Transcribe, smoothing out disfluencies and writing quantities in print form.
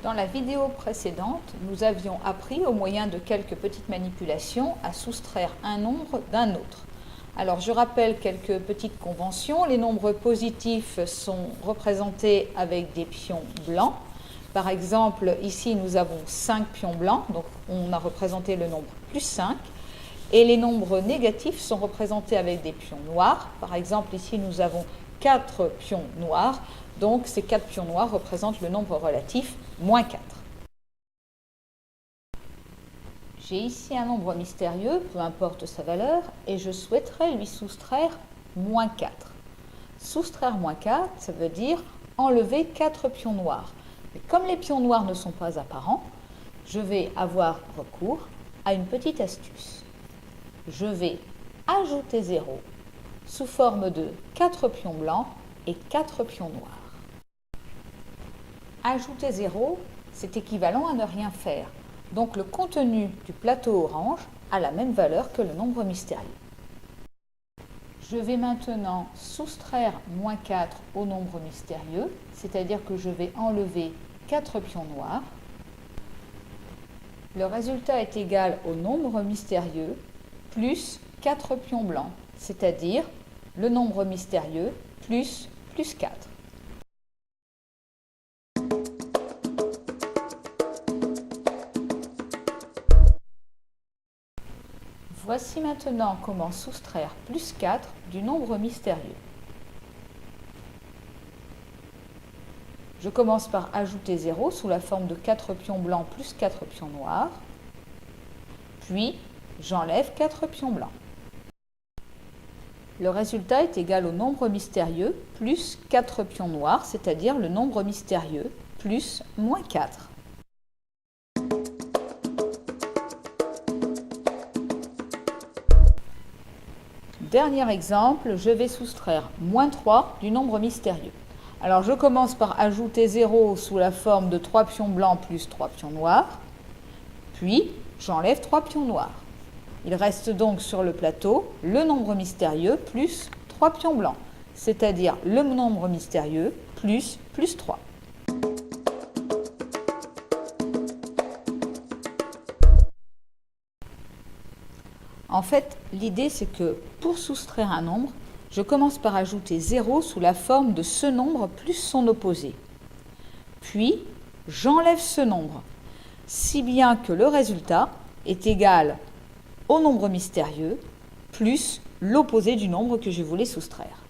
Dans la vidéo précédente, nous avions appris au moyen de quelques petites manipulations à soustraire un nombre d'un autre. Alors je rappelle quelques petites conventions. Les nombres positifs sont représentés avec des pions blancs. Par exemple, ici nous avons 5 pions blancs, donc on a représenté le nombre plus 5. Et les nombres négatifs sont représentés avec des pions noirs. Par exemple, ici nous avons 4 pions noirs, donc ces 4 pions noirs représentent le nombre relatif moins 4. J'ai ici un nombre mystérieux, peu importe sa valeur, et je souhaiterais lui soustraire moins 4. Soustraire moins 4, ça veut dire enlever 4 pions noirs. Mais comme les pions noirs ne sont pas apparents, je vais avoir recours à une petite astuce. Je vais ajouter 0 sous forme de 4 pions blancs et 4 pions noirs. Ajouter 0, c'est équivalent à ne rien faire. Donc le contenu du plateau orange a la même valeur que le nombre mystérieux. Je vais maintenant soustraire moins 4 au nombre mystérieux, c'est-à-dire que je vais enlever 4 pions noirs. Le résultat est égal au nombre mystérieux plus 4 pions blancs, c'est-à-dire le nombre mystérieux plus 4. Voici maintenant comment soustraire plus 4 du nombre mystérieux. Je commence par ajouter 0 sous la forme de 4 pions blancs plus 4 pions noirs, puis j'enlève 4 pions blancs. Le résultat est égal au nombre mystérieux plus 4 pions noirs, c'est-à-dire le nombre mystérieux plus moins 4. Dernier exemple, je vais soustraire moins 3 du nombre mystérieux. Alors je commence par ajouter 0 sous la forme de 3 pions blancs plus 3 pions noirs, puis j'enlève 3 pions noirs. Il reste donc sur le plateau le nombre mystérieux plus 3 pions blancs, c'est-à-dire le nombre mystérieux plus 3. En fait, l'idée c'est que pour soustraire un nombre, je commence par ajouter 0 sous la forme de ce nombre plus son opposé. Puis, j'enlève ce nombre, si bien que le résultat est égal au nombre mystérieux plus l'opposé du nombre que je voulais soustraire.